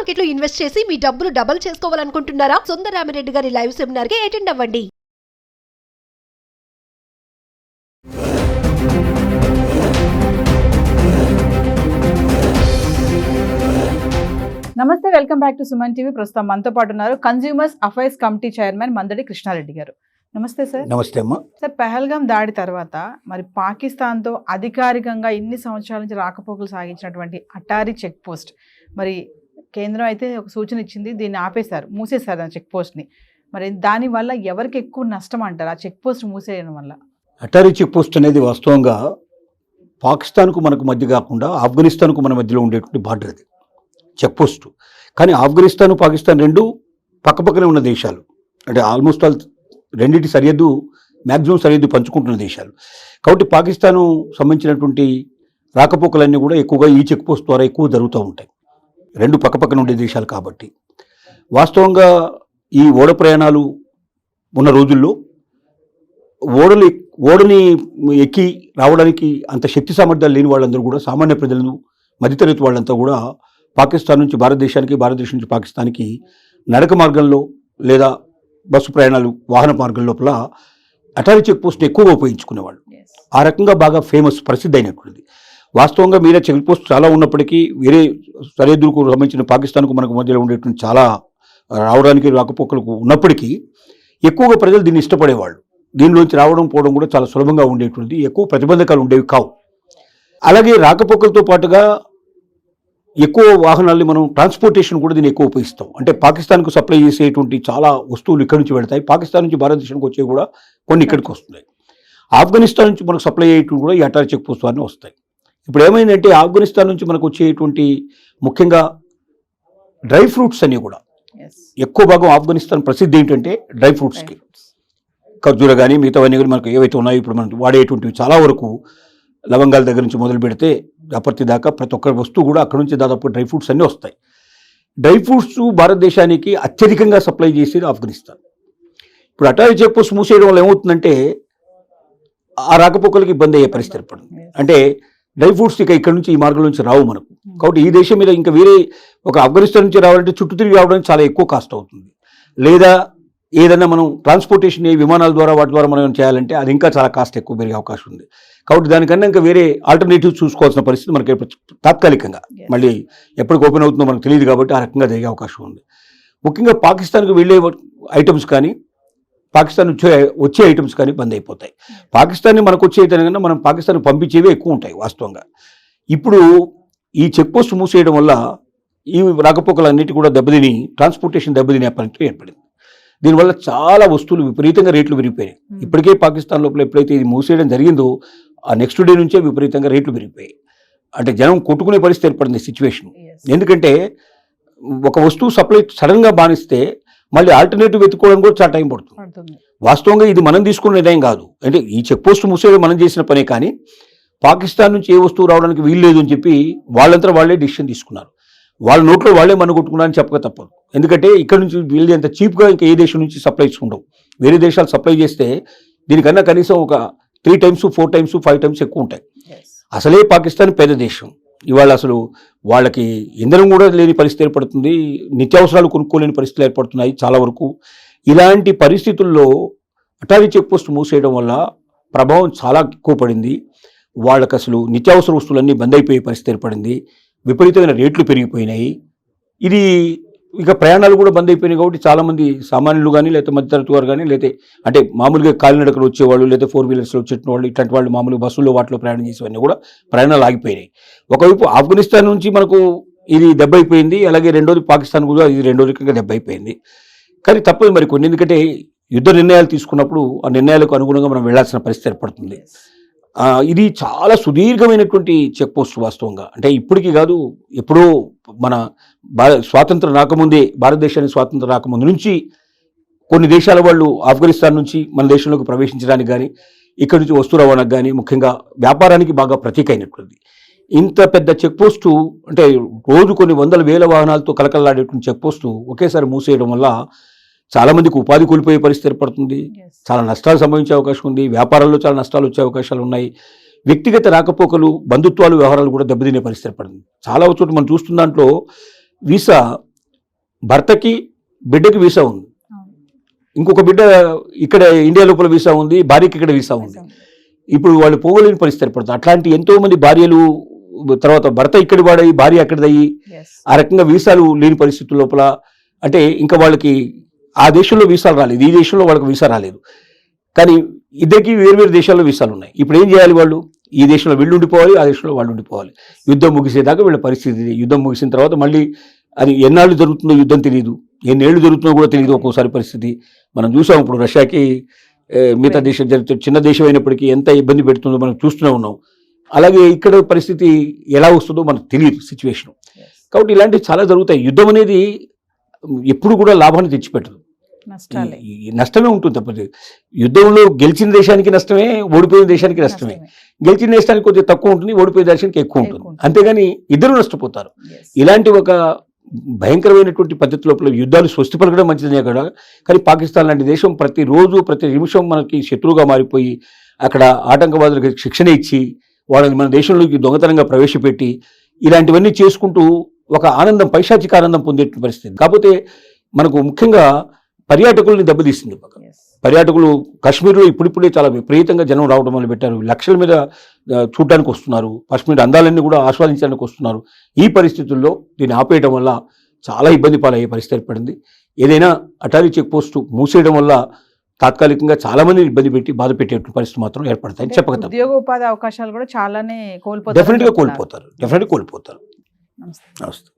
Market లో invest చేసి మీ డబ్బులు డబుల్ చేసుకోవాలనుకుంటున్నారా? సుందరరామిరెడ్డి గారి లైవ్ సెమినార్ కి అటెండ్ అవ్వండి. నమస్తే, welcome back to Suman TV. ప్రస్తుతం మనతో పాటు ఉన్నారు consumers affairs committee chairman Mandadi Krishna Reddy గారు. నమస్తే సార్. నమస్తే అమ్మా. సార్, పహల్గాం దాడి తర్వాత మరి పాకిస్తాన్తో అధికారికంగా ఇన్ని సంవత్సరాల నుంచి రాకపోకలు సాగించినటువంటి అటారీ చెక్ పోస్ట్, మరి కేంద్రం అయితే ఒక సూచన ఇచ్చింది, దీన్ని ఆపేశారు, మూసేశారు ఆ చెక్ పోస్ట్ని. మరి దానివల్ల ఎవరికి ఎక్కువ నష్టం అంటారు ఆ చెక్ పోస్ట్ మూసేయడం వల్ల? అటారీ చెక్ పోస్ట్ అనేది వాస్తవంగా పాకిస్తాన్కు మనకు మధ్య కాకుండా ఆఫ్ఘనిస్తాన్కు మన మధ్యలో ఉండేటువంటి బార్డర్ అది చెక్ పోస్టు. కానీ ఆఫ్ఘనిస్తాన్ పాకిస్తాన్ రెండు పక్కపక్కనే ఉన్న దేశాలు, అంటే ఆల్మోస్ట్ ఆల్ రెండింటి సరిహద్దు మ్యాక్సిమం సరిహద్దు పంచుకుంటున్న దేశాలు. కాబట్టి పాకిస్తాను సంబంధించినటువంటి రాకపోకలన్నీ కూడా ఎక్కువగా ఈ చెక్ పోస్ట్ ద్వారా ఎక్కువ జరుగుతూ ఉంటాయి, రెండు పక్కపక్కన ఉండే దేశాలు కాబట్టి. వాస్తవంగా ఈ ఓడ ప్రయాణాలు ఉన్న రోజుల్లో ఓడని ఎక్కి రావడానికి అంత శక్తి సామర్థ్యాలు లేని వాళ్ళందరూ కూడా, సామాన్య ప్రజలను మధ్యతరగతి వాళ్ళంతా కూడా పాకిస్తాన్ నుంచి భారతదేశానికి, భారతదేశం నుంచి పాకిస్తాన్కి నడక మార్గంలో లేదా బస్సు ప్రయాణాలు వాహన మార్గం లోపల అటారీ చెక్ పోస్ట్ని ఎక్కువగా ఉపయోగించుకునేవాళ్ళు. ఆ రకంగా బాగా ఫేమస్, ప్రసిద్ధి అయినటువంటిది. వాస్తవంగా మీరే చెక్ పోస్ట్ చాలా ఉన్నప్పటికీ వేరే సరిహద్దులకు సంబంధించిన పాకిస్తాన్కు మనకు మధ్యలో ఉండేటువంటి చాలా రావడానికి రాకపోకలకు ఉన్నప్పటికీ ఎక్కువగా ప్రజలు దీన్ని ఇష్టపడేవాళ్ళు. దీనిలోంచి రావడం పోవడం కూడా చాలా సులభంగా ఉండేటువంటిది, ఎక్కువ ప్రతిబంధకాలు ఉండేవి కావు. అలాగే రాకపోకలతో పాటుగా ఎక్కువ వాహనాల్ని మనం ట్రాన్స్పోర్టేషన్ కూడా దీన్ని ఎక్కువ ఉపయోగిస్తాం. అంటే పాకిస్తాన్కు సప్లై చేసేటువంటి చాలా వస్తువులు ఇక్కడి నుంచి వెళ్తాయి, పాకిస్తాన్ నుంచి భారతదేశానికి వచ్చేవి కూడా కొన్ని ఇక్కడికి వస్తున్నాయి. ఆఫ్ఘనిస్తాన్ నుంచి మనకు సప్లై అయ్యేటువంటి కూడా ఈ అటారీ చెక్ పోస్ట్ ద్వారానే వస్తాయి. ఇప్పుడు ఏమైందంటే ఆఫ్ఘనిస్తాన్ నుంచి మనకు వచ్చేటువంటి ముఖ్యంగా డ్రై ఫ్రూట్స్ అన్నీ కూడా ఎక్కువ భాగం ఆఫ్ఘనిస్తాన్ ప్రసిద్ధి ఏంటంటే డ్రై ఫ్రూట్స్కి. ఖర్జూర కానీ మిగతావన్నీ కానీ మనకు ఏవైతే ఉన్నాయో ఇప్పుడు మనం వాడేటువంటివి చాలా వరకు లవంగాల దగ్గర నుంచి మొదలు పెడితే అప్పటి దాకా ప్రతి ఒక్క వస్తువు కూడా అక్కడ నుంచి దాదాపు డ్రై ఫ్రూట్స్ అన్నీ వస్తాయి. డ్రై ఫ్రూట్స్ భారతదేశానికి అత్యధికంగా సప్లై చేసేది ఆఫ్ఘనిస్తాన్. ఇప్పుడు అటారీ చెక్ పోస్ట్ మూసేయడం వల్ల ఏమవుతుందంటే ఆ రాకపోకలకి ఇబ్బంది అయ్యే పరిస్థితి ఏర్పడింది. అంటే డ్రై ఫ్రూట్స్ ఇక ఇక్కడ నుంచి ఈ మార్గం నుంచి రావు మనకు. కాబట్టి ఈ దేశం మీద ఇంకా వేరే ఒక ఆఫ్ఘనిస్తాన్ నుంచి రావాలంటే చుట్టూ తిరిగి రావడానికి చాలా ఎక్కువ కాస్ట్ అవుతుంది. లేదా ఏదైనా మనం ట్రాన్స్పోర్టేషన్ విమానాల ద్వారా వాటి ద్వారా మనం చేయాలంటే అది ఇంకా చాలా కాస్ట్ ఎక్కువ పెరిగే అవకాశం ఉంది. కాబట్టి దానికన్నా ఇంకా వేరే ఆల్టర్నేటివ్ చూసుకోవాల్సిన పరిస్థితి మనకి తాత్కాలికంగా, మళ్ళీ ఎప్పటికి ఓపెన్ అవుతుందో మనకు తెలియదు కాబట్టి ఆ రకంగా జరిగే అవకాశం ఉంది. ముఖ్యంగా పాకిస్తాన్కి వెళ్ళే ఐటమ్స్ కానీ పాకిస్తాన్ వచ్చే ఐటమ్స్ కానీ బంద్ అయిపోతాయి. పాకిస్తాన్ని మనకు వచ్చే కన్నా మనం పాకిస్తాన్ పంపించేవే ఎక్కువ ఉంటాయి వాస్తవంగా. ఇప్పుడు ఈ చెక్ పోస్ట్ మూసేయడం వల్ల ఈ రాకపోకలన్నిటి కూడా దెబ్బతిని ట్రాన్స్పోర్టేషన్ దెబ్బతినే పరిస్థితి ఏర్పడింది. దీనివల్ల చాలా వస్తువులు విపరీతంగా రేట్లు పెరిగిపోయాయి. ఇప్పటికే పాకిస్తాన్ లోపల ఎప్పుడైతే ఇది మూసేయడం జరిగిందో ఆ నెక్స్ట్ డే నుంచే విపరీతంగా రేట్లు పెరిగిపోయాయి. అంటే జనం కొట్టుకునే పరిస్థితి ఏర్పడింది సిచ్యువేషన్. ఎందుకంటే ఒక వస్తువు సప్లై సడన్గా బానిస్తే మళ్ళీ ఆల్టర్నేటివ్ వెతుక్కోవడం కూడా చాలా టైం పడుతుంది. వాస్తవంగా ఇది మనం తీసుకున్న నిర్ణయం కాదు, అంటే ఈ చెక్ పోస్ట్ మూసేయడం మనం చేసిన పనే. కానీ పాకిస్తాన్ నుంచి ఏ వస్తువు రావడానికి వీలు లేదు అని చెప్పి వాళ్ళంతా వాళ్ళే డిసిషన్ తీసుకున్నారు. వాళ్ళ నోట్లో వాళ్ళే మన కొట్టుకున్నారని చెప్పక తప్పదు. ఎందుకంటే ఇక్కడ నుంచి వీళ్ళు అంత చీప్గా ఇంకా ఏ దేశం నుంచి సప్లై చేసుకుంటాం. వేరే దేశాలు సప్లై చేస్తే దీనికన్నా కనీసం ఒక 3 times 4 times 5 times ఎక్కువ ఉంటాయి. అసలే పాకిస్తాన్ పెద్ద దేశం. ఇవాళ అసలు వాళ్ళకి ఇంధనం కూడా లేని పరిస్థితి ఏర్పడుతుంది, నిత్యావసరాలు కొనుక్కోలేని పరిస్థితులు ఏర్పడుతున్నాయి చాలా వరకు. ఇలాంటి పరిస్థితుల్లో అటారీ చెక్ పోస్ట్ మూసేయడం వల్ల ప్రభావం చాలా ఎక్కువ పడింది. వాళ్ళకి అసలు నిత్యావసర వస్తువులన్నీ బంద్ అయిపోయే పరిస్థితి ఏర్పడింది. విపరీతమైన రేట్లు పెరిగిపోయినాయి. ఇది ఇక ప్రయాణాలు కూడా బంద్ అయిపోయినాయి. కాబట్టి చాలామంది సామాన్యులు కానీ లేకపోతే మధ్యతరగతి వారు కానీ లేకపోతే అంటే మామూలుగా కాలినడకలు వచ్చేవాళ్ళు లేకపోతే 4-wheelersలో వచ్చేట వాళ్ళు ఇట్లాంటి వాళ్ళు మామూలుగా బస్సుల్లో వాటిలో ప్రయాణం చేసేవన్నీ కూడా ప్రయాణాలు ఆగిపోయినాయి. ఒకవైపు ఆఫ్ఘనిస్తాన్ నుంచి మనకు ఇది దెబ్బ అయిపోయింది, అలాగే రెండోది పాకిస్తాన్ కూడా ఇది రెండో రకంగా దెబ్బ అయిపోయింది. కానీ తప్పదు మరి కొన్ని, ఎందుకంటే యుద్ధ నిర్ణయాలు తీసుకున్నప్పుడు ఆ నిర్ణయాలకు అనుగుణంగా మనం వెళ్లాల్సిన పరిస్థితి ఏర్పడుతుంది. ఇది చాలా సుదీర్ఘమైనటువంటి చెక్ పోస్ట్ వాస్తవంగా. అంటే ఇప్పటికీ కాదు, ఎప్పుడో మన స్వాతంత్రం రాకముందే, భారతదేశానికి స్వాతంత్రం రాకముందు నుంచి కొన్ని దేశాల వాళ్ళు ఆఫ్ఘనిస్తాన్ నుంచి మన దేశంలోకి ప్రవేశించడానికి కానీ ఇక్కడి నుంచి వస్తు రవాణాకు కానీ ముఖ్యంగా వ్యాపారానికి బాగా ప్రతీక అయినటువంటిది. ఇంత పెద్ద చెక్ పోస్టు, అంటే రోజు కొన్ని వందల వేల వాహనాలతో కలకలలాడేటువంటి చెక్ పోస్టు ఒకేసారి మూసేయడం వల్ల చాలామందికి ఉపాధి కోల్పోయే పరిస్థితి ఏర్పడుతుంది, చాలా నష్టాలు సంభవించే అవకాశం ఉంది, వ్యాపారాల్లో చాలా నష్టాలు వచ్చే అవకాశాలు ఉన్నాయి. వ్యక్తిగత రాకపోకలు, బంధుత్వాలు, వ్యవహారాలు కూడా దెబ్బతినే పరిస్థితి ఏర్పడింది. చాలా చోట్ల మనం చూస్తున్న దాంట్లో వీసా భర్తకి బిడ్డకి వీసా ఉంది, అవును. ఇంకొక బిడ్డ ఇక్కడ ఇండియా లోపల వీసా ఉంది, భార్యకి ఇక్కడ వీసా ఉంది. ఇప్పుడు వాళ్ళు పోగలేని పరిస్థితి ఏర్పడుతుంది. అట్లాంటి ఎంతో మంది భార్యలు, తర్వాత భర్త ఇక్కడి వాడయి భార్య అక్కడిదయ్యి Yes. ఆ రకంగా వీసాలు లేని పరిస్థితుల లోపల, అంటే ఇంకా వాళ్ళకి ఆ దేశంలో వీసాలు రాలేదు, ఈ దేశంలో వాళ్ళకి వీసా రాలేదు, కానీ ఇద్దరికి వేరు దేశాల్లో వీసాలు ఉన్నాయి. ఇప్పుడు ఏం చేయాలి? వాళ్ళు ఈ దేశంలో వీళ్ళు ఉండిపోవాలి, ఆ దేశంలో వాళ్ళు ఉండిపోవాలి. యుద్ధం ముగిసేదాకా వీళ్ళ పరిస్థితి ఇది. యుద్ధం ముగిసిన తర్వాత మళ్ళీ అది ఎన్నాళ్ళు జరుగుతుందో యుద్ధం తెలియదు, ఎన్నేళ్ళు జరుగుతుందో కూడా తెలియదు ఒక్కోసారి పరిస్థితి. మనం చూసాం ఇప్పుడు రష్యాకి మిగతా దేశం జరుగుతుంది, చిన్న దేశం అయినప్పటికీ ఎంత ఇబ్బంది పెడుతుందో మనం చూస్తూనే ఉన్నాం. అలాగే ఇక్కడ పరిస్థితి ఎలా వస్తుందో మనకు తెలియదు సిచ్యువేషన్. కాబట్టి ఇలాంటివి చాలా జరుగుతాయి. యుద్ధం అనేది ఎప్పుడు కూడా లాభాన్ని తెచ్చిపెట్టదు, నష్టాలే. ఈ నష్టమే ఉంటుంది తప్పదు. యుద్ధంలో గెలిచిన దేశానికి నష్టమే, ఓడిపోయిన దేశానికి నష్టమే. గెలిచిన దేశానికి కొద్దిగా తక్కువ ఉంటుంది, ఓడిపోయే దేశానికి ఎక్కువ ఉంటుంది. అంతేగాని ఇద్దరు నష్టపోతారు. Yes. ఇలాంటి ఒక భయంకరమైనటువంటి పద్ధతి లోపల యుద్ధాలు స్వస్తి పలకడం మంచిదనే కదా. కానీ పాకిస్తాన్ లాంటి దేశం ప్రతిరోజు ప్రతి నిమిషం మనకి శత్రువుగా మారిపోయి అక్కడ ఆటంకవాదులకు శిక్షణ ఇచ్చి వాళ్ళని మన దేశంలోకి దొంగతనంగా ప్రవేశపెట్టి ఇలాంటివన్నీ చేసుకుంటూ ఒక ఆనందం, పైశాచిక ఆనందం పొందే పరిస్థితి. కాకపోతే మనకు ముఖ్యంగా పర్యాటకుల్ని దెబ్బతీస్తుంది. Yes. పర్యాటకులు కాశ్మీర్లో ఇప్పుడిప్పుడే చాలా విపరీతంగా జనం రావడం మొదలు పెట్టారు. లక్షల మీద చూడడానికి వస్తున్నారు, కాశ్మీర్ అందాలన్నీ కూడా ఆస్వాదించడానికి వస్తున్నారు. ఈ పరిస్థితుల్లో దీన్ని ఆపేయడం వల్ల చాలా ఇబ్బంది పాలయ్యే పరిస్థితి ఏర్పడింది. ఏదైనా అటారీ చెక్ పోస్టు మూసేయడం వల్ల తాత్కాలికంగా చాలా మందిని ఇబ్బంది పెట్టి బాధ పెట్టే పరిస్థితి మాత్రం ఏర్పడతాయని చెప్పగలం. ఉద్యోగ ఉపాధి అవకాశాలు కూడా చాలానే డెఫినెట్గా కోల్పోతారు. నమస్తే. నమస్తే.